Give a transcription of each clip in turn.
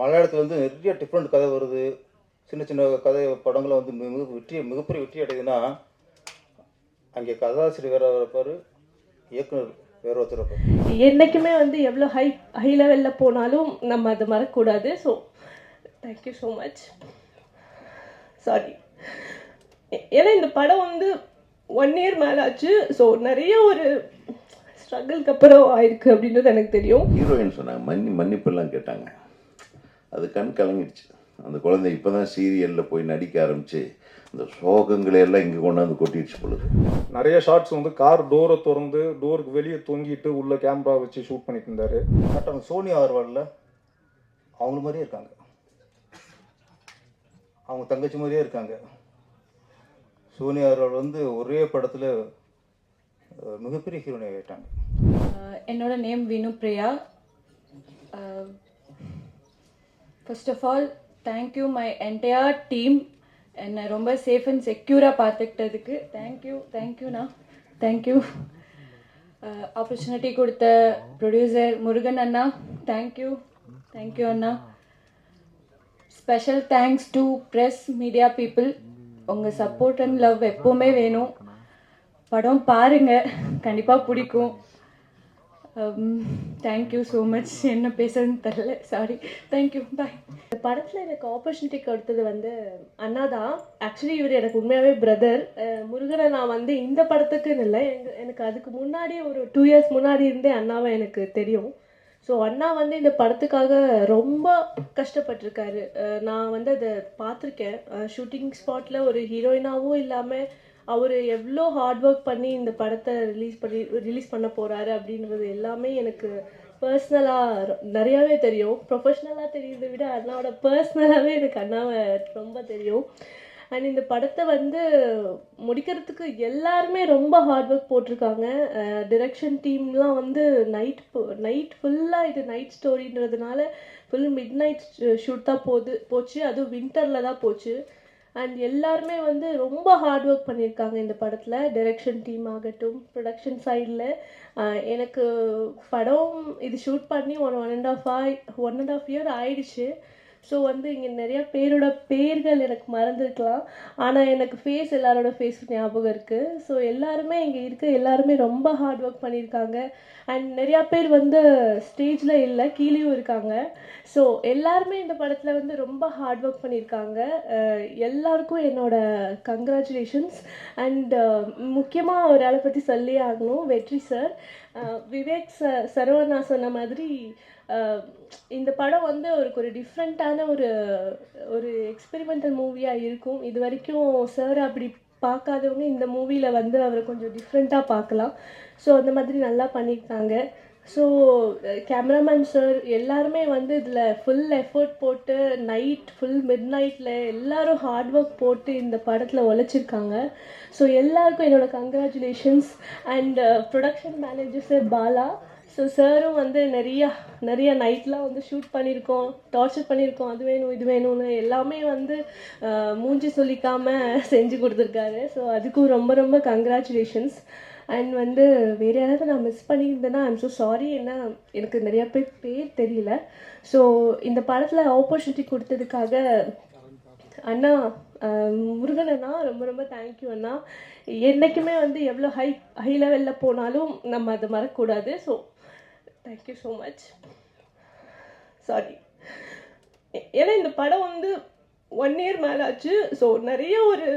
மலையாளத்தில் வந்து நிறைய டிஃப்ரெண்ட் கதை வருது. சின்ன சின்ன கதை படங்களை வந்து மிகப்பெரிய வெற்றி அடையுதுன்னா அங்கே கதாசிரியர் வேற இருப்பார், இயக்குனர் வேற ஒருத்தர் இருப்பார். என்றைக்குமே வந்து எவ்வளோ ஹை லெவலில் போனாலும் நம்ம அதை மறக்கக்கூடாது. So thank you so much. Sorry, ஏன்னா இந்த படம் வந்து 1 இயர் மேலே ஆச்சு. ஸோ நிறைய ஒரு ஸ்ட்ரகிள்க்கு அப்புறம் ஆயிருக்கு அப்படின்றது எனக்கு தெரியும். ஹீரோயின் சொன்னாங்க மன்னிப்பெல்லாம் கேட்டாங்க. அது கண் கலங்கிடுச்சு. அந்த குழந்தை இப்போ தான் சீரியலில் போய் நடிக்க ஆரம்பித்து அந்த சோகங்களை எல்லாம் இங்கே கொண்டாந்து கொட்டிடுச்சு பொழுது. நிறைய ஷார்ட்ஸ் வந்து கார் டோரை திறந்து டோருக்கு வெளியே தொங்கிட்டு உள்ள கேமரா வச்சு ஷூட் பண்ணிட்டு இருந்தாரு. பட் அவங்க சோனியா அகர்வாலில் அவங்கள மாதிரியே இருக்காங்க, அவங்க தங்கச்சி மாதிரியே இருக்காங்க. சோனியா அகர்வால் வந்து ஒரே படத்தில் மிகப்பெரிய ஹீரோனி ஆகிட்டாங்க. என்னோட name Vinupriya. First of all thank you my entire team. என்னை ரொம்ப சேஃப் அண்ட் செக்யூராக பார்த்துக்கிட்டதுக்கு தேங்க்யூண்ணா. தேங்க்யூ. ஆப்பர்ச்சுனிட்டி கொடுத்த ப்ரொடியூசர் முருகன் அண்ணா, தேங்க்யூ அண்ணா. Special thanks to press media people. உங்கள் சப்போர்ட் அண்ட் லவ் எப்போவுமே வேணும். படம் பாருங்கள், கண்டிப்பாக பிடிக்கும். Thank you so much. என்ன பேசுறதுன்னு தெரில, சாரி. தேங்க்யூ, பாய். இந்த படத்தில் எனக்கு ஆப்பர்ச்சுனிட்டி கொடுத்தது வந்து அண்ணா தான். ஆக்சுவலி இவர் எனக்கு உண்மையாகவே பிரதர். முருகனை நான் வந்து இந்த படத்துக்குன்னு இல்லை, எனக்கு அதுக்கு முன்னாடி ஒரு 2 இயர்ஸ் முன்னாடி இருந்தே அண்ணாவை எனக்கு தெரியும். ஸோ அண்ணா வந்து இந்த படத்துக்காக ரொம்ப கஷ்டப்பட்டிருக்காரு. நான் வந்து அதை பார்த்துருக்கேன். ஷூட்டிங் ஸ்பாட்டில் ஒரு ஹீரோயினாகவும் இல்லாமல் அவர் எவ்வளோ ஹார்ட் ஒர்க் பண்ணி இந்த படத்தை ரிலீஸ் பண்ண போகிறாரு அப்படின்றது எல்லாமே எனக்கு பர்சனலாக நிறையாவே தெரியும். ப்ரொஃபஷ்னலாக தெரியுறதை விட அண்ணாவோட பர்சனலாகவே எனக்கு அண்ணாவை ரொம்ப தெரியும். அண்ட் இந்த படத்தை வந்து முடிக்கிறதுக்கு எல்லாருமே ரொம்ப ஹார்ட் ஒர்க் போட்டிருக்காங்க. டிரெக்ஷன் டீம்லாம் வந்து நைட் ஃபுல்லாக இது நைட் ஸ்டோரின்றதுனால ஃபுல் மிட் நைட் ஷூட் தான் போச்சு. அதுவும் வின்டரில் தான் போச்சு. அண்ட் எல்லாருமே வந்து ரொம்ப ஹார்ட் ஒர்க் பண்ணியிருக்காங்க இந்த படத்தில். டைரக்ஷன் டீம் ஆகட்டும், ப்ரொடக்ஷன் சைடில். எனக்கு படம் இது ஷூட் பண்ணி ஒன் அண்ட் ஆஃப் இயர் ஆயிடுச்சு. ஸோ வந்து இங்கே நிறையா பேரோட பேர்கள் எனக்கு மறந்துருக்கலாம், ஆனால் எனக்கு எல்லாரோட ஃபேஸ் ஞாபகம் இருக்குது. ஸோ எல்லாருமே இங்கே எல்லாருமே ரொம்ப ஹார்ட் ஒர்க் பண்ணியிருக்காங்க. அண்ட் நிறையா பேர் வந்து ஸ்டேஜில் இல்லை, கீழேயும் இருக்காங்க. ஸோ எல்லாருமே இந்த படத்தில் வந்து ரொம்ப ஹார்ட் ஒர்க் பண்ணியிருக்காங்க. எல்லாருக்கும் என்னோட கங்க்ராச்சுலேஷன்ஸ். அண்ட் முக்கியமாக ஒரு ஆளை பற்றி சொல்லியே ஆகணும், வெற்றி சார். விவேக் சரவணா சொன்ன மாதிரி இந்த படம் வந்து ஒரு டிஃப்ரெண்ட்டான ஒரு எக்ஸ்பெரிமெண்டல் மூவியாக இருக்கும். இது வரைக்கும் சார் அப்படி பார்க்காதவங்க இந்த மூவியில் வந்து அவரை கொஞ்சம் டிஃப்ரெண்ட்டாக பார்க்கலாம். ஸோ அந்த மாதிரி நல்லா பண்ணியிருக்காங்க. ஸோ கேமராமேன் சார் எல்லாருமே வந்து இதில் ஃபுல் எஃபர்ட் போட்டு ஃபுல் மிட் நைட்டில் எல்லோரும் ஹார்ட் ஒர்க் போட்டு இந்த படத்தில் உழைச்சிருக்காங்க. ஸோ எல்லாருக்கும் என்னோடய congratulations. And production manager sir Bala. So சாரும் வந்து நிறைய நைட்லாம் வந்து ஷூட் பண்ணியிருக்கோம், டார்ச்சர் பண்ணியிருக்கோம், அது வேணும் இது வேணும்னு எல்லாமே வந்து மூஞ்சி சொல்லிக்காமல் செஞ்சு கொடுத்துருக்காரு. ஸோ அதுக்கும் ரொம்ப ரொம்ப கங்க்ராச்சுலேஷன்ஸ். அண்ட் வந்து வேறு யாராவது நான் மிஸ் பண்ணியிருந்தேன்னா ஐம் ஸோ சாரி, ஏன்னா எனக்கு நிறையா பேர் தெரியல. ஸோ இந்த படத்தில் ஆப்பர்ச்சுனிட்டி கொடுத்ததுக்காக அண்ணா, முருகன் அண்ணா, ரொம்ப ரொம்ப தேங்க்யூ அண்ணா. என்றைக்குமே வந்து எவ்வளோ ஹை லெவலில் போனாலும் நம்ம அதை மறக்கக்கூடாது. So thank you so much. Sorry, ஏன்னா இந்த படம் வந்து 1 இயர் மேலே ஆச்சு. ஸோ நிறைய ஒரு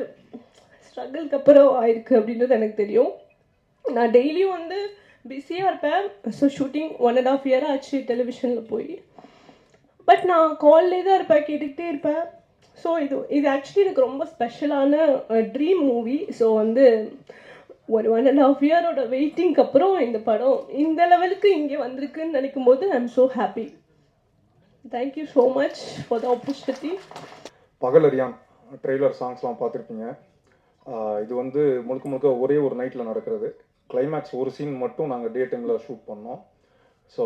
ஸ்ட்ரகிள்க்கு அப்புறம் ஆயிருக்கு அப்படின்றது எனக்கு தெரியும். நான் டெய்லியும் வந்து பிஸியாக இருப்பேன். ஸோ ஷூட்டிங் 1.5 இயர் ஆச்சு டெலிவிஷனில் போய். பட் நான் கால்லே தான் இருப்பேன், கேட்டுக்கிட்டே இருப்பேன். ஸோ இது ஆக்சுவலி எனக்கு ரொம்ப ஸ்பெஷலான ட்ரீம் மூவி. ஸோ வந்து ஒரு 1.5 இயரோட வெயிட்டிங்க்கு அப்புறம் இந்த படம் இந்த லெவலுக்கு இங்கே வந்திருக்குன்னு நினைக்கும் போது I am so happy. Thank you so much for the opportunity. பகலரியான் ட்ரெய்லர் சாங்ஸ்லாம் பார்த்துருப்பீங்க. இது வந்து முழுக்க ஒரே ஒரு நைட்டில் நடக்கிறது. கிளைமேக்ஸ் ஒரு சீன் மட்டும் நாங்கள் டே டைமில் ஷூட் பண்ணோம். ஸோ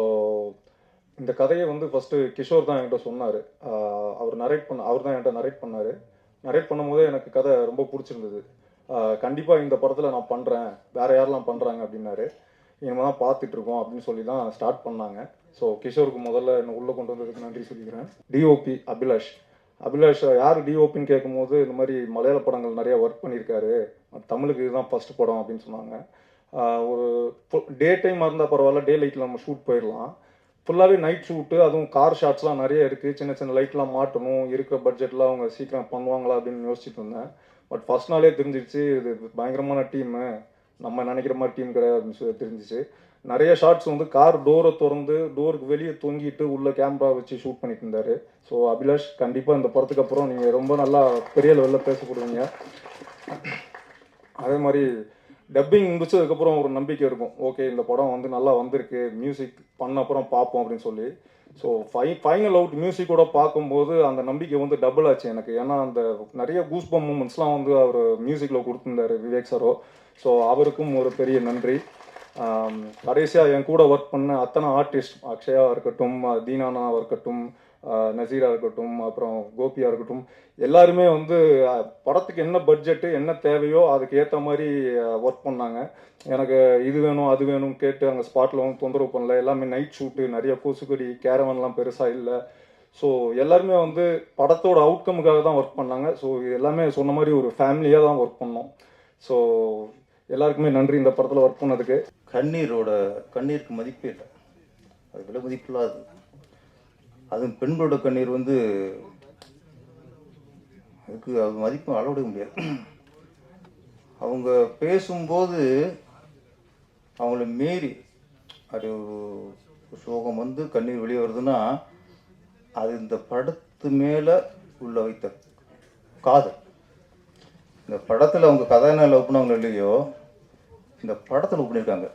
இந்த கதையை வந்து ஃபஸ்ட்டு கிஷோர் தான் என்கிட்ட சொன்னார். அவர் தான் என்கிட்ட நரேட் பண்ணார். நரேட் பண்ணும்போதே எனக்கு கதை ரொம்ப பிடிச்சிருந்தது. கண்டிப்பாக இந்த படத்தில் நான் பண்ணுறேன், வேறு யாரெல்லாம் பண்ணுறாங்க அப்படின்னாரு. இனிமேல் தான் பார்த்துட்ருக்கோம் அப்படின்னு சொல்லி தான் ஸ்டார்ட் பண்ணாங்க. ஸோ கிஷோருக்கு முதல்ல என்னை உள்ளே கொண்டு வந்ததுக்கு நன்றி சொல்லிக்கிறேன். டிஓபி அபிலாஷ் யார் டிஓபின்னு கேட்கும்போது இந்த மாதிரி மலையாள படங்கள் நிறையா ஒர்க் பண்ணியிருக்காரு, தமிழுக்கு இதுதான் ஃபஸ்ட் படம் அப்படின்னு சொன்னாங்க. ஒரு டே டைமாக இருந்தால் பரவாயில்ல, டே லைட்டில் நம்ம ஷூட் போயிடலாம். ஃபுல்லாகவே நைட் ஷூட்டு, அதுவும் கார் ஷாட்ஸ்லாம் நிறைய இருக்குது. சின்ன சின்ன லைட்லாம் மாட்டணும், இருக்கிற பட்ஜெட்லாம் அவங்க சீக்கிரம் பண்ணுவாங்களா அப்படின்னு யோசிச்சுட்டு இருந்தேன். பட் ஃபஸ்ட் நாளே தெரிஞ்சிடுச்சு இது பயங்கரமான டீமு, நம்ம நினைக்கிற மாதிரி டீம் கிடையாது அப்படின்னு சொல்லி தெரிஞ்சிச்சு. நிறைய ஷார்ட்ஸ் வந்து கார் டோரை திறந்து டோருக்கு வெளியே தொங்கிட்டு உள்ள கேமரா வச்சு ஷூட் பண்ணிட்டு இருந்தார். ஸோ அபிலாஷ், கண்டிப்பாக இந்த படத்துக்கு அப்புறம் நீங்கள் ரொம்ப நல்லா பெரிய லெவலில் பேசப்படுவீங்க. அதே மாதிரி டப்பிங் முடிச்சதுக்கப்புறம் ஒரு நம்பிக்கை இருக்கும், ஓகே இந்த படம் வந்து நல்லா வந்திருக்கு, மியூசிக் பண்ண அப்புறம் பார்ப்போம் அப்படின்னு சொல்லி. ஸோ ஃபைனல் அவுட் மியூசிக்கோட பார்க்கும்போது அந்த நம்பிக்கை வந்து டபுள் ஆச்சு எனக்கு. ஏன்னா அந்த நிறைய கூஸ்பம் மூமெண்ட்ஸ்லாம் வந்து அவர் மியூசிக்கில் கொடுத்துருந்தாரு விவேக் சாரோ. ஸோ அவருக்கும் ஒரு பெரிய நன்றி. கடைசியாக என் கூட ஒர்க் பண்ண அத்தனை ஆர்டிஸ்ட், அக்ஷயா இருக்கட்டும், தீனானாவாக இருக்கட்டும், நசீரா இருக்கட்டும், அப்புறம் கோபியாக இருக்கட்டும், எல்லாருமே வந்து படத்துக்கு என்ன பட்ஜெட்டு என்ன தேவையோ அதுக்கு ஏற்ற மாதிரி ஒர்க் பண்ணாங்க. எனக்கு இது வேணும் அது வேணும் கேட்டு அங்கே ஸ்பாட்டில் வந்து தொந்தரவு பண்ணல. எல்லாமே நைட் ஷூட்டு, நிறைய கொசுக்கடி, கேரவன்லாம் பெருசாக இல்லை. ஸோ எல்லாருமே வந்து படத்தோட அவுட்கமுக்காக தான் ஒர்க் பண்ணாங்க. ஸோ எல்லாமே சொன்ன மாதிரி ஒரு ஃபேமிலியாக தான் ஒர்க் பண்ணோம். ஸோ எல்லாருக்குமே நன்றி இந்த படத்தில் ஒர்க் பண்ணதுக்கு. கண்ணீருக்கு மதிப்பே இல்லை, அது விலை மதிப்பில்லாது. அதுவும் பெண்களோட கண்ணீர் வந்து அதுக்கு அது மதிப்பு அளவிட முடியாது. அவங்க பேசும்போது அவங்கள மீறி அது ஒரு சோகம் வந்து கண்ணீர் வெளியே வருதுன்னா அது இந்த படத்து மேலே உள்ள வைத்த காதல். இந்த படத்தில் அவங்க கதாநாயகன் லவ் பண்ணவங்க இல்லையோ, இந்த படத்தில் லவ் பண்ணியிருக்காங்க.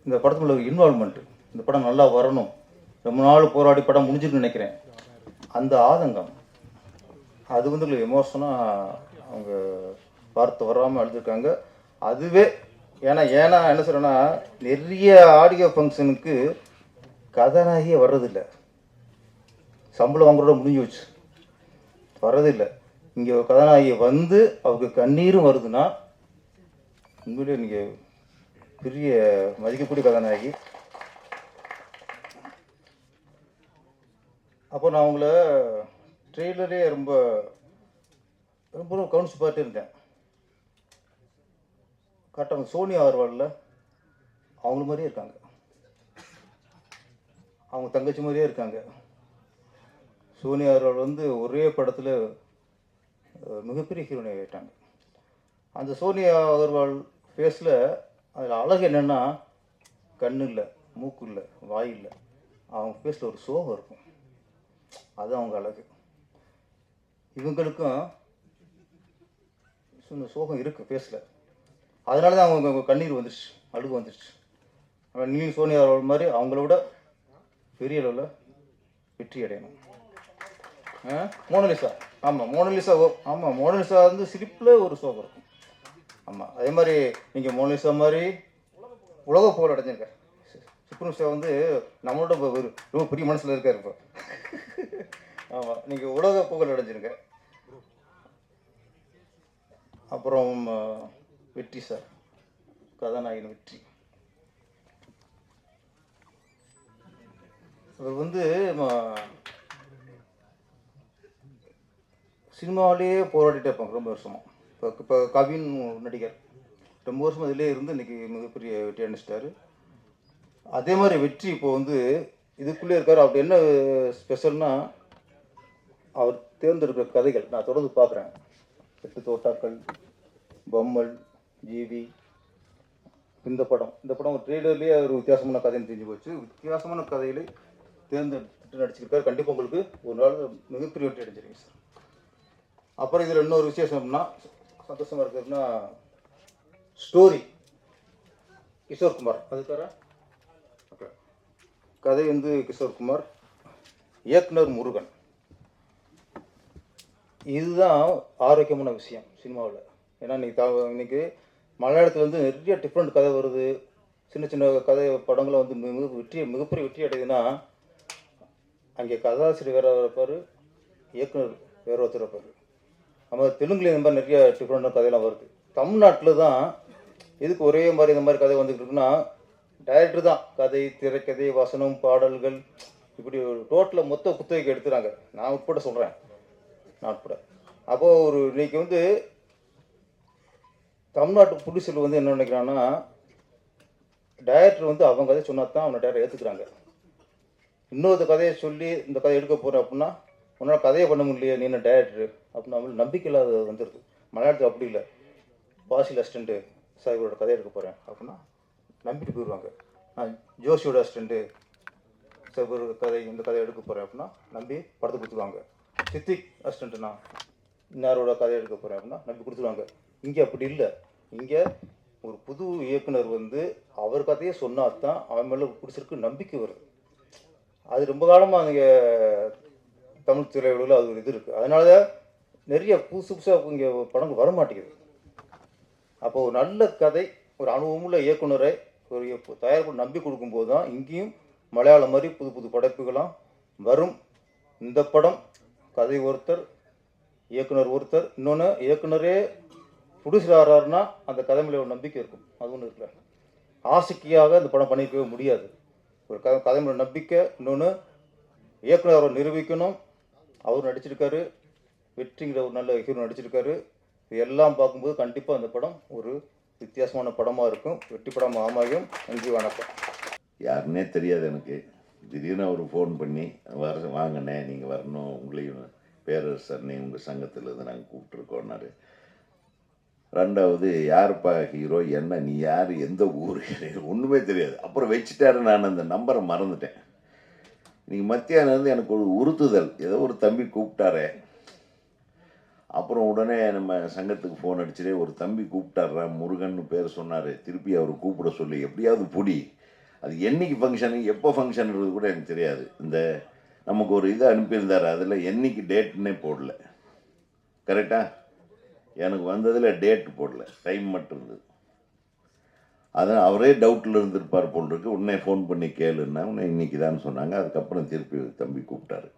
இந்த படத்தில் ஒரு இன்வால்மெண்ட்டு, இந்த படம் நல்லா வரணும், ரொம்ப நாள் போராடி படம் முடிஞ்சுன்னு நினைக்கிறேன், அந்த ஆதங்கம் அது வந்து எமோஷனாக அவங்க வார்த்தை வராமல் அழுதுருக்காங்க. அதுவே ஏன்னா என்ன சொல்கிறேன்னா, நிறைய ஆடியோ ஃபங்க்ஷனுக்கு கதாநாயகியே வர்றதில்லை, சம்பளம் வாங்குறத முடிஞ்சு வச்சு வர்றதில்லை. இங்கே ஒரு கதாநாயகி வந்து அவங்க கண்ணீரும் வருதுன்னா உண்மையிலே நீங்கள் பெரிய மதிக்கக்கூடிய கதாநாயகி. அப்போ நான் அவங்கள ட்ரெய்லரே ரொம்ப ரொம்ப கவனிச்சு பார்த்துட்டு இருந்தேன். கரெக்டாக அவங்க சோனியா அகர்வாலில் அவங்கள மாதிரியே இருக்காங்க, அவங்க தங்கச்சி மாதிரியே இருக்காங்க. சோனியா அகர்வால் வந்து ஒரே படத்தில் மிகப்பெரிய ஹீரோயினி ஆகிட்டாங்க. அந்த சோனியா அகர்வால் ஃபேஸில் அதில் அழகு என்னென்னா, கண்ணு இல்லை, மூக்கு இல்லை, வாய் இல்லை, அவங்க ஃபேஸில் ஒரு சோகம் இருக்கும், அது அவங்க அழகு. இவங்களுக்கும் இந்த சோகம் இருக்குது ஃபேஸில், அதனால தான் அவங்க கண்ணீர் வந்துடுச்சு, அழுகு வந்துடுச்சு. நீ சோனியா அகர்வால் மாதிரி அவங்கள விட பெரிய அளவில் வெற்றி அடையணும். மோனலிசா, ஆமாம் மோனலிசா, ஆமாம் மோனலிசா வந்து சிரிப்பில் ஒரு சோகம் இருக்கும். ஆமாம், அதே மாதிரி நீங்கள் மோனலிசா மாதிரி உலக புகழ் அடைஞ்சிருக்க. சுப்ரமணியா வந்து நம்மளோட ரொம்ப பெரிய மனசில் இருக்கார் இப்போ. ஆமாம், நீங்கள் உலக புகழ் அடைஞ்சிருக்க. அப்புறம் வெற்றி சார், கதாநாயகன் வெற்றி, அவர் வந்து சினிமாவிலேயே போராடிட்டே இருப்பாங்க ரொம்ப வருஷமாக. இப்போ கவின் நடிகர் ரொம்ப வருஷம் இதிலே இருந்து இன்றைக்கி மிகப்பெரிய வெற்றி அடைஞ்சிட்டாரு. அதே மாதிரி வெற்றி இப்போ வந்து இதுக்குள்ளே இருக்கார். அப்படி என்ன ஸ்பெஷல்னா, அவர் தேர்ந்தெடுக்கிற கதைகள் நான் தொடர்ந்து பார்க்குறேன். 8 தோட்டாக்கள், பொம்மல், ஜிவி, இந்த படம் ஒரு ட்ரெய்லர்லேயே ஒரு வித்தியாசமான கதைன்னு தெரிஞ்சு போச்சு. வித்தியாசமான கதைகளை தேர்ந்தெடுத்து நடிச்சிருக்காரு. கண்டிப்பாக உங்களுக்கு ஒரு நாள் மிகப்பெரிய வெற்றி அடைஞ்சிருங்க சார். அப்புறம் இதில் இன்னொரு விசேஷம்னா சந்தோஷமாக இருக்கிறதுனா, ஸ்டோரி கிஷோர் குமார், அதுக்கார கதை வந்து கிஷோர் குமார், இயக்குனர் முருகன். இதுதான் ஆரோக்கியமான விஷயம் சினிமாவில். ஏன்னா இன்னைக்கு மலையாளத்தில் வந்து நிறைய டிஃப்ரெண்ட் கதை வருது. சின்ன சின்ன கதை படங்களை வந்து மிகப்பெரிய வெற்றி அடையுதுன்னா, அங்கே கதாசிரியர் வேற இருப்பார், இயக்குனர் வேற ஒருத்தர் இருப்பார். நம்ம தெலுங்குல இந்த மாதிரி நிறைய டிஃப்ரெண்டான கதையெல்லாம் வருது. தமிழ்நாட்டில் தான் எதுக்கு ஒரே மாதிரி இந்த மாதிரி கதை வந்துக்கிட்டு இருக்குன்னா, டைரக்டர் தான் கதை, திரைக்கதை, வசனம், பாடல்கள், இப்படி ஒரு டோட்டலாக மொத்த குத்தகைக்கு எடுத்துறாங்க. நான் உட்பட சொல்கிறேன், நான் உட்பட. அப்போது ஒரு இன்னைக்கு வந்து தமிழ்நாட்டு புடிசில் வந்து என்ன நினைக்கிறான்னா, டைரக்டர் வந்து அவங்க கதை சொன்னா தான் அவனை டைரக்டர் ஏற்றுக்கிறாங்க. இன்னொரு கதையை சொல்லி இந்த கதை எடுக்க போகிறேன் அப்படின்னா, உன்னால் கதையை பண்ண முடியலையே, நீ என்ன டைரக்டரு அப்படின்னு அவங்களுக்கு நம்பிக்கை இல்லாத வந்துடுது. மலையாளத்தில் அப்படி இல்லை. பாசில் அசிஸ்டண்ட்டு சாஹிபோட கதை எடுக்க போகிறேன் அப்படின்னா நம்பிட்டு போயிடுவாங்க. நான் ஜோஷியோட அசிஸ்டண்ட்டு சாஹிபோட இந்த கதை எடுக்க போகிறேன் அப்படின்னா நம்பி படத்தை கொடுத்துருவாங்க. சித்திக் அசிஸ்டண்ட்டு நான் இன்னாரோட கதை எடுக்க போகிறேன் அப்படின்னா நம்பி கொடுத்துருவாங்க. இங்கே அப்படி இல்லை. இங்கே ஒரு புது இயக்குனர் வந்து அவர் கதையை சொன்னால் தான் அவன் மேலே பிடிச்சிருக்கு நம்பிக்கை வருது. அது ரொம்ப காலமாக இங்கே தமிழ் திரையுலகில் அது ஒரு இது இருக்குது. அதனால தான் நிறைய புதுசு புதுசாக இங்கே படங்கள் வர மாட்டேங்குது. அப்போ ஒரு நல்ல கதை, ஒரு அனுபவமுள்ள இயக்குனரை ஒரு தயாரிப்பு நம்பி கொடுக்கும்போது தான் இங்கேயும் மலையாளம் மாதிரி புது புது படைப்புகளாம் வரும். இந்த படம் கதை ஒருத்தர், இயக்குனர் ஒருத்தர், இன்னொன்று இயக்குனரே ப்ரொடியூசர் ஆகிறாருன்னா அந்த கதை மேலே ஒரு நம்பிக்கை இருக்கும். அது ஒன்றும் இருக்குல்ல. ஆசைக்காக இந்த படம் பண்ணியிருக்கவே முடியாது. ஒரு கதை மேலே நம்பிக்கை, இன்னொன்று இயக்குனர் அவரை நிரூபிக்கணும். அவர் நடிச்சிருக்காரு, வெற்றிங்கிற ஒரு நல்ல ஹீரோ நடிச்சிருக்காரு. இது எல்லாம் பார்க்கும்போது கண்டிப்பாக அந்த படம் ஒரு வித்தியாசமான படமாக இருக்கும், வெற்றி படமாக அமையும். நன்றி, வணக்கம். யாருன்னே தெரியாது எனக்கு. திடீர்னு அவர் ஃபோன் பண்ணி வாங்கண்ணே நீங்கள் வரணும், உங்களையும் பேரரசர்னே உங்கள் சங்கத்திலேருந்து நாங்கள் கூப்பிட்ருக்கோன்னாரு. ரெண்டாவது யாருப்பா ஹீரோ, என்ன, நீ யார், எந்த ஊர், ஒன்றுமே தெரியாது. அப்புறம் வச்சுட்டாரு. நான் அந்த நம்பரை மறந்துட்டேன். நீங்கள் மத்தியானம் இருந்து எனக்கு ஒரு உறுத்துதல், ஏதோ ஒரு தம்பி கூப்பிட்டாரே. அப்புறம் உடனே நம்ம சங்கத்துக்கு ஃபோன் அடிச்சுட்டே, ஒரு தம்பி கூப்பிட்டார்றா, முருகன் பேர் சொன்னார், திருப்பி அவர் கூப்பிட சொல்லி எப்படியாவது பொடி. அது என்னைக்கு ஃபங்க்ஷனு, எப்போ ஃபங்க்ஷன்ன்றது கூட எனக்கு தெரியாது. இந்த நமக்கு ஒரு இதை அனுப்பியிருந்தார், அதில் என்னைக்கு டேட்டுன்னே போடல. கரெக்டாக எனக்கு வந்ததில் டேட்டு போடல, டைம் மட்டும் இருந்தது. அதான் அவரே டவுட்டில் இருந்திருப்பார் போல் இருக்கு. உடனே ஃபோன் பண்ணி கேளுன்னா உடனே இன்னைக்கு தான் சொன்னாங்க. அதுக்கப்புறம் திருப்பி தம்பி கூப்பிட்டாரு.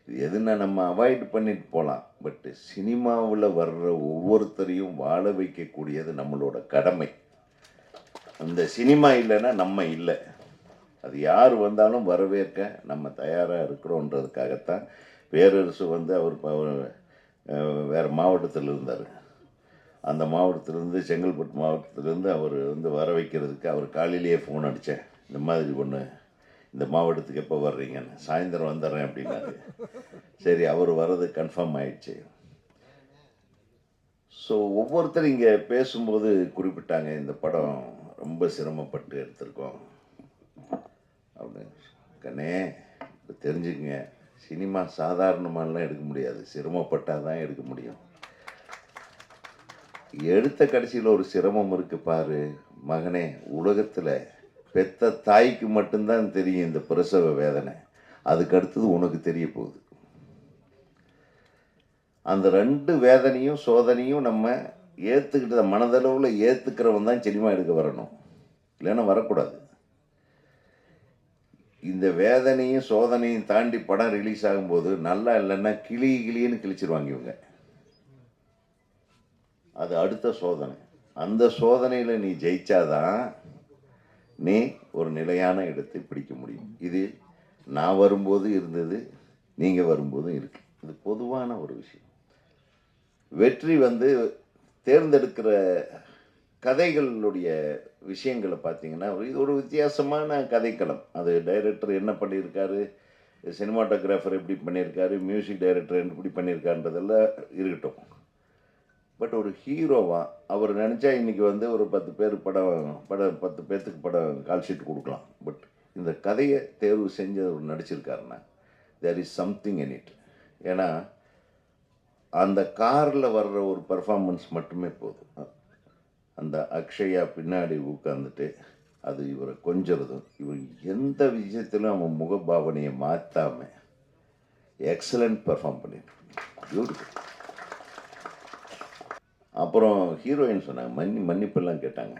இது எதுனா நம்ம அவாய்ட் பண்ணிட்டு போகலாம். பட்டு சினிமாவில் வர்ற ஒவ்வொருத்தரையும் வாழ வைக்கக்கூடியது நம்மளோட கடமை. அந்த சினிமா இல்லைன்னா நம்ம இல்லை. அது யார் வந்தாலும் வரவேற்க நம்ம தயாராக இருக்கிறோன்றதுக்காகத்தான் பேரரசு வந்து அவர் வேறு மாவட்டத்தில் இருந்தார். அந்த மாவட்டத்திலேருந்து, செங்கல்பட்டு மாவட்டத்திலேருந்து அவர் வந்து வர வைக்கிறதுக்கு அவர் காலையிலேயே ஃபோன் அடித்தேன். இந்த மாதிரி ஒன்று, இந்த மாவட்டத்துக்கு எப்போ வர்றீங்கன்னு. சாயந்தரம் வந்துடுறேன் அப்படின்னாரு. சரி, அவர் வர்றது கன்ஃபார்ம் ஆயிடுச்சு. ஸோ ஒவ்வொருத்தரும் இங்கே பேசும்போது குறிப்பிட்டாங்க, இந்த படம் ரொம்ப சிரமப்பட்டு எடுத்திருக்கோம் அப்படின்னு. கண்ணே, இப்போ தெரிஞ்சுக்கங்க, சினிமா சாதாரணமாலாம் எடுக்க முடியாது, சிரமப்பட்டால் தான் எடுக்க முடியும். எடுத்த கடைசியில் ஒரு சிரமம் இருக்கு பாரு மகனே. உலகத்தில் பெத்த தாய்க்கு மட்டும்தான் தெரியும் இந்த பிரசவ வேதனை. அதுக்கு அடுத்தது உனக்கு தெரிய போகுது. அந்த 2 வேதனையும் சோதனையும் நம்ம ஏற்றுக்கிட்ட மனதளவில் ஏற்றுக்கிறவன் தான் சினிமா எடுக்க வரணும், இல்லைன்னா வரக்கூடாது. இந்த வேதனையும் சோதனையும் தாண்டி படம் ரிலீஸ் ஆகும்போது நல்லா இல்லைன்னா கிளின்னு கிழிச்சிருவாங்க இவங்க. அது அடுத்த சோதனை. அந்த சோதனையில் நீ ஜெயிச்சாதான் நீ ஒரு நிலையான இடத்தை பிடிக்க முடியும். இது நான் வரும்போது இருந்தது, நீங்கள் வரும்போதும் இருக்கு. இது பொதுவான ஒரு விஷயம். வெற்றி வந்து தேர்ந்தெடுக்கிற கதைகளுடைய விஷயங்களை பார்த்தீங்கன்னா இது ஒரு வித்தியாசமான கதைக்களம். அது டைரக்டர் என்ன பண்ணியிருக்காரு, சினிமாட்டோகிராஃபர் எப்படி பண்ணியிருக்காரு, மியூசிக் டைரக்டர் எப்படி பண்ணியிருக்காருன்றதெல்லாம் இருக்கட்டும். பட் ஒரு ஹீரோவாக அவர் நினச்சா இன்றைக்கி வந்து ஒரு 10 பேர் படம் 10 பேர்த்துக்கு படம் கால் ஷீட் கொடுக்கலாம். பட் இந்த கதையை தேர்வு செஞ்சு அவர் நடிச்சிருக்காருன்னா there is something in it. ஏன்னா அந்த காரில் வர்ற ஒரு பர்ஃபார்மன்ஸ் மட்டுமே போதும். அந்த அக்ஷயா பின்னாடி உட்காந்துட்டு அது இவரை கொஞ்சறதும், இவர் எந்த விஷயத்திலும் அவன் முகபாவனையை மாற்றாமல் எக்ஸலண்ட் பர்ஃபார்ம் பண்ணிட்டு பியூட்டிஃபுல். அப்புறம் ஹீரோயின் சொன்னாங்க, மன்னிப்பெல்லாம் கேட்டாங்க.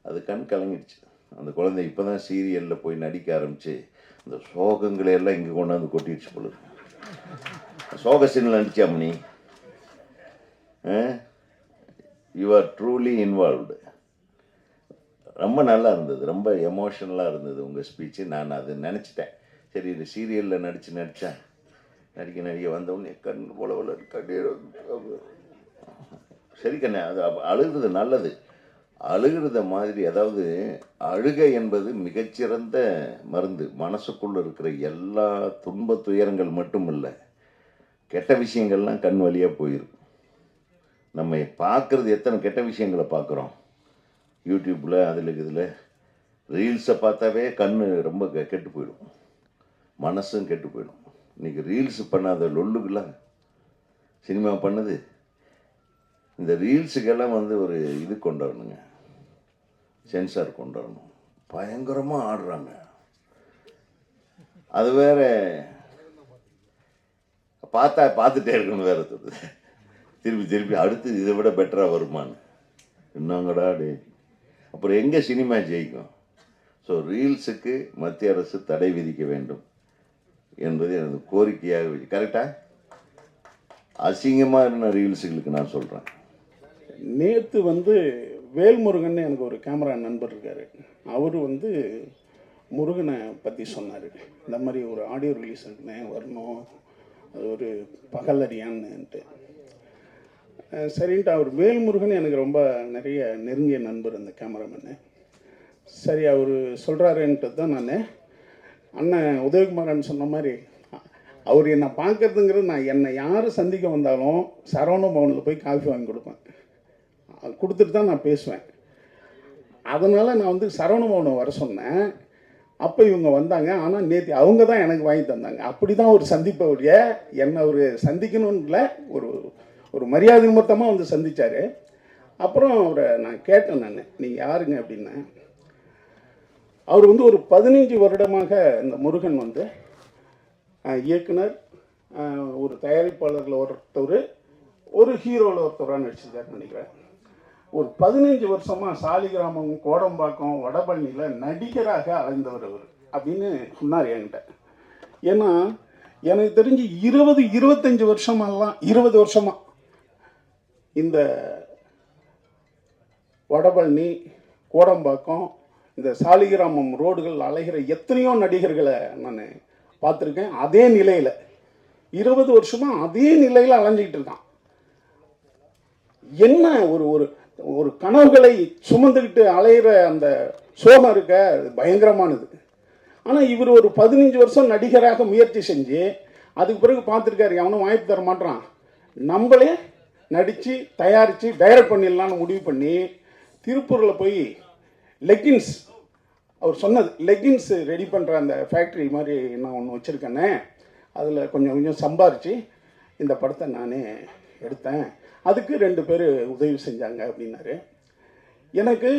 அது கண் கலங்கிடுச்சு. அந்த குழந்தை இப்போ தான் சீரியலில் போய் நடிக்க ஆரம்பித்து அந்த சோகங்களையெல்லாம் இங்கே கொண்டாந்து கொட்டிடுச்சு போல. சோக சீனில் நடிச்சா மணி, யூ ஆர் ட்ரூலி இன்வால்வ்டு. ரொம்ப நல்லா இருந்தது, ரொம்ப எமோஷ்னலாக இருந்தது உங்கள் ஸ்பீச்சு. நான் அது நினச்சிட்டேன், சரி இது சீரியலில் நடித்தேன் நடிக்க வந்தவுடனே கண் போல கண்ணீர் சரி கண்ணே, அது அழுகிறது நல்லது, அழுகிறத மாதிரி. அதாவது அழுகை என்பது மிகச்சிறந்த மருந்து. மனசுக்குள்ளே இருக்கிற எல்லா துன்ப துயரங்கள் மட்டும் இல்லை, கெட்ட விஷயங்கள்லாம் கண் வழியாக போயிடும். நம்ம பார்க்குறது எத்தனை கெட்ட விஷயங்களை பார்க்குறோம் யூடியூப்பில், அதில் இதில் ரீல்ஸை பார்த்தாவே கண் ரொம்ப கெட்டு போயிடும், மனசும் கெட்டு போயிடும். இன்றைக்கி ரீல்ஸ் பண்ணாத லொல்லுக்கெல்லாம் சினிமா பண்ணுது. இந்த ரீல்ஸுக்கெல்லாம் ஒரு இது கொண்டாடணுங்க, சென்சார் கொண்டாடணும். பயங்கரமாக ஆடுறாங்க. அது வேற பார்த்துட்டே இருக்கணும் வேற தோணுது. திருப்பி அடுத்து இதை விட பெட்டராக வருமானு என்னங்கடா டே, அப்புறம் எங்கே சினிமா ஜெயிக்கும்? ஸோ ரீல்ஸுக்கு மத்திய அரசு தடை விதிக்க வேண்டும் என்பது எனது கோரிக்கையாக. கரெக்டாக அசிங்கமாக இருந்த ரீல்ஸுகளுக்கு நான் சொல்கிறேன். நேற்று வேல்முருகன் எனக்கு ஒரு கேமரா நண்பர் இருக்கார். அவர் முருகனை பற்றி சொன்னார். இந்த மாதிரி ஒரு ஆடியோ ரிலீஸ் இருக்குண்ணே, வரணும், அது ஒரு பகலறியான்னுட்டு. சரின்ட்டு அவர் வேல்முருகன் எனக்கு ரொம்ப நிறைய நெருங்கிய நண்பர் அந்த கேமராமேனு. சரி அவர் சொல்கிறாருன்ட்டு தான் நான் அண்ணன் உதயகுமாரன் சொன்ன மாதிரி அவர் என்னை பார்க்கறதுங்கிறது, நான் என்னை யார் சந்திக்க வந்தாலும் சரவண பவனில் போய் காஃபி வாங்கி கொடுப்பேன், கொடுத்துட்டு தான் நான் பேசுவேன். அதனால் நான் சரவண பவனை வர சொன்னேன். அப்போ இவங்க வந்தாங்க. ஆனால் நேற்று அவங்க தான் எனக்கு வாங்கி தந்தாங்க. அப்படி தான் ஒரு சந்திப்பை ஒழிய என்னை ஒரு சந்திக்கணும்னு இல்லை, ஒரு மரியாதை நிமித்தமாக சந்தித்தார். அப்புறம் அவரை நான் கேட்டேன், நீங்கள் யாருங்க அப்படின்னேன். அவர் ஒரு 15 வருடமாக இந்த முருகன் இயக்குனர், ஒரு தயாரிப்பாளரில் ஒருத்தர், ஒரு ஹீரோவில் ஒருத்தராக நடிச்சிருக்காருன்னு நினைக்கிறேன். ஒரு 15 வருஷமாக சாலிகிராமம், கோடம்பாக்கம், வடபழனியில் நடிகராக அலைந்தவர் அவர் அப்படின்னு சொன்னார் என்கிட்ட. ஏன்னா எனக்கு தெரிஞ்சு 20-25 வருஷமெல்லாம் 20 வருஷமாக இந்த வடபழனி, கோடம்பாக்கம், இந்த சாலிகிராமம் ரோடுகள் அலைகிற எத்தனையோ நடிகர்களை நான் பார்த்துருக்கேன். அதே நிலையில் 20 வருஷமாக அதே நிலையில் அலைஞ்சிக்கிட்டு இருக்கான். என்ன ஒரு கனவுகளை சுமந்துக்கிட்டு அலைகிற அந்த சோகம் இருக்க பயங்கரமானது. ஆனால் இவர் ஒரு 15 வருஷம் நடிகராக முயற்சி செஞ்சு அதுக்கு பிறகு பார்த்துருக்காரு, எவனும் வாய்ப்பு தர மாட்டான், நம்மளே நடித்து தயாரித்து டைரக்ட் பண்ணிடலான்னு முடிவு பண்ணி திருப்பூரில் போய் லெக்கின்ஸ், அவர் சொன்னது லெக்கின்ஸ் ரெடி பண்ணுற அந்த ஃபேக்ட்ரி மாதிரி நான் ஒன்று வச்சுருக்கேனே, அதில் கொஞ்சம் சம்பாரித்து இந்த படத்தை நானே எடுத்தேன், அதுக்கு 2 பேர் உதவி செஞ்சாங்க அப்படின்னாரு. எனக்கு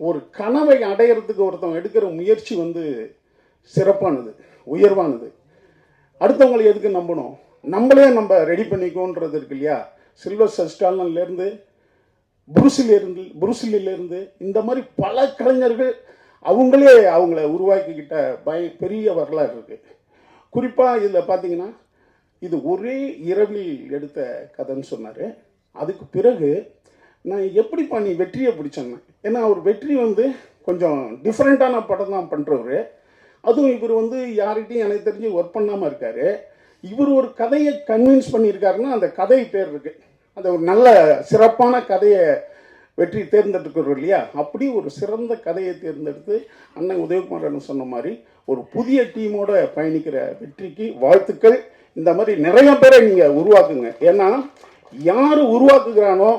ஒரு கனவை அடையிறதுக்கு ஒருத்தவங்க எடுக்கிற முயற்சி சிறப்பானது, உயர்வானது. அடுத்தவங்களை எதுக்கு நம்பணும், நம்மளே நம்ம ரெடி பண்ணிக்கோன்றது இருக்கு இல்லையா. சில்வஸ்டர் ஸ்டாலன்லேருந்து புருசிலிருந்து இந்த மாதிரி பல கலைஞர்கள் அவங்களே அவங்கள உருவாக்கிக்கிட்ட பெரிய வரலாறு இருக்குது. குறிப்பாக இதில் பார்த்தீங்கன்னா இது ஒரே இரவில் எடுத்த கதைன்னு சொன்னார். அதுக்கு பிறகு நான் எப்படிப்பா நீ வெற்றியை பிடிச்சேன்னு, ஏன்னா அவர் வெற்றி கொஞ்சம் டிஃப்ரெண்ட்டான படம் தான் பண்ணுறவர். அதுவும் இவர் யார்கிட்டையும் எனக்கு தெரிஞ்சு ஒர்க் பண்ணாமல் இருக்கார். இவர் ஒரு கதையை கன்வின்ஸ் பண்ணியிருக்காருன்னா அந்த கதை பேர் இருக்குது, அந்த ஒரு நல்ல சிறப்பான கதையை வெற்றி தேர்ந்தெடுக்கிறோம் இல்லையா. அப்படி ஒரு சிறந்த கதையை தேர்ந்தெடுத்து அண்ணன் உதயகுமாரன் சொன்ன மாதிரி ஒரு புதிய டீமோட பயணிக்கிற வெற்றிக்கு வாழ்த்துக்கள். இந்த மாதிரி நிறைய பேரை நீங்கள் உருவாக்குங்க. ஏன்னா யார் உருவாக்குகிறானோ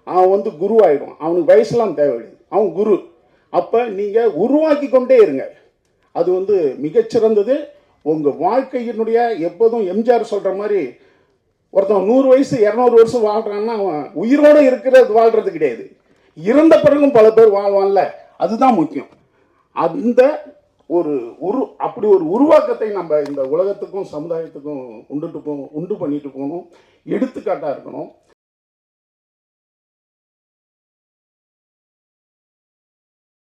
அவன் குருவாயிடும், அவனுக்கு வயசுலாம் தேவையில்லை, அவன் குரு. அப்போ நீங்கள் உருவாக்கி கொண்டே இருங்க, அது மிகச்சிறந்தது. உங்கள் வாழ்க்கையினுடைய எப்போதும் எம்ஜிஆர் சொல்கிற மாதிரி ஒருத்தன் 100 வயசு 200 வருஷம் வாழ்கிறான்னா அவன் உயிரோடு இருக்கிறது வாழ்கிறது கிடையாது, இறந்த பிறகும் பல பேர் வாழ்வான்ல, அதுதான் முக்கியம். அந்த அப்படி ஒரு உருவாக்கத்தை நம்ம இந்த உலகத்துக்கும் சமுதாயத்துக்கும் உண்டு பண்ணிட்டு போகணும், எடுத்துக்காட்டாக இருக்கணும்.